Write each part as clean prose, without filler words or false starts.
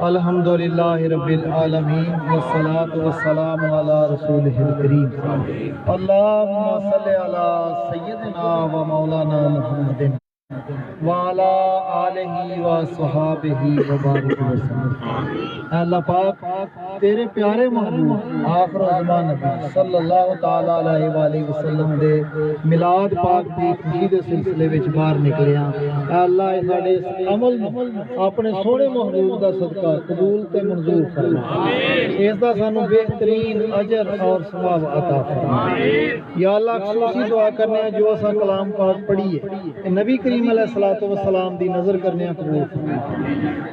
الحمدللہ رب العالمین والصلاة والسلام علی رسولہ الکریم اللہم صلی علی سیدنا و مولانا محمد وعلی آلہ و صحابہ و بارک وسلم۔ اے اللہ پاک تیرے پیارے محبوب آخر زمان نبی صلی اللہ تعالی علیہ وآلہ وسلم دے میلاد پاک دی خوشی دے سلسلے وچ باہر نکلے ہاں۔ اے اللہ ساڈے اس عمل اپنے سونے محبوب دا صدقہ قبول تے منظور فرما، اس دا سانو بہترین اجر اور ثواب عطا فرما۔ یا اللہ خصوصی دعا کرنے ہیں جو اسا کلام پاک پڑھی ہے نبی کریم علیہ الصلوۃ والسلام دی نظر کرنے قبول فرما،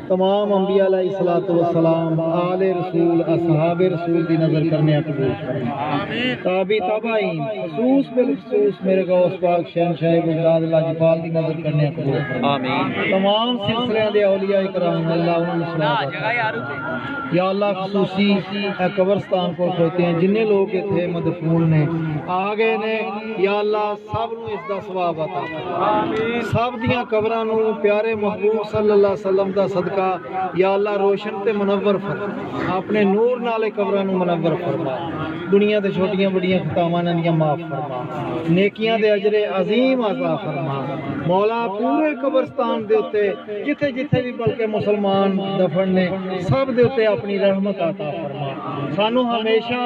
تمام انبیاء علیہ الصلوۃ والسلام آل رسول اصحاب رسول دی نظر کرنے قبول فرما، تابع تابعین خصوص بالخصوص میرے غوث پاک شہنشاہ بغداد لاجپال دی نظر کرنے قبول فرما، تمام سلسلے دے اولیاء کرام اللہ انہوں نے سلامت۔ یا اللہ خصوصی قبرستان کو کھوتے ہیں جنہیں لوگ اتنے مدفون نے آگے نے، یا اللہ سب نو اس دا ثواب عطا فرما، سب دیاں قبراں نو پیارے محبوب صلی اللہ علیہ وسلم دا صدقہ یا اللہ روشن تے منور فرما، اپنے نور نالے قبراں نو منور فرما، دنیا دے چھوٹیاں بڑیاں خطاواں دیاں معاف فرما، نیکیاں دے اجر عظیم عطا فرما۔ مولا پورے قبرستان دے اوتے جتھے جتھے بھی بلکہ مسلمان دفن نے سب دے اوتے اپنی رحمت عطا فرما، سانو ہمیشہ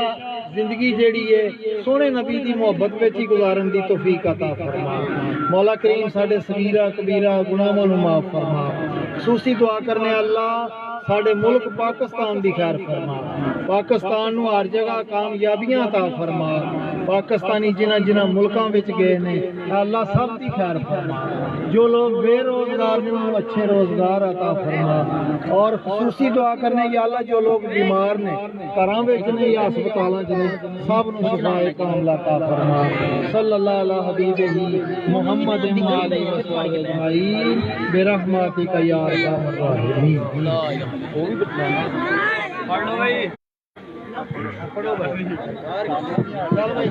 زندگی جیڑی ہے سونے نبی دی محبت وچ ہی گزارن دی توفیق عطا فرما۔ مولا کریم ساڈے صغیرہ کبیرہ گناہاں نو معاف فرما، خصوصی دعا کرنے اللہ ساڈے ملک پاکستان دی خیر فرما، پاکستان نو ہر جگہ کامیابیاں عطا فرما، پاکستانی جنہ جنہ ملکاں وچ گئے نے اللہ سب دی خیر فرما، جو لوگ بے روزگار نے انہوں اچھے روزگار عطا فرما، اور خصوصی دعا کرنے یا اللہ جو لوگ بیمار نے گھراں وچ نے یا ہسپتالاں وچ نے سب نو شفائے کاملہ عطا فرما۔ صلی اللہ علی حبیبہ محمد علیہ وسلم اجمعین برحمتک یا ارحم الراحمین۔ پڑھ لو بھائی، پڑھو بھائی۔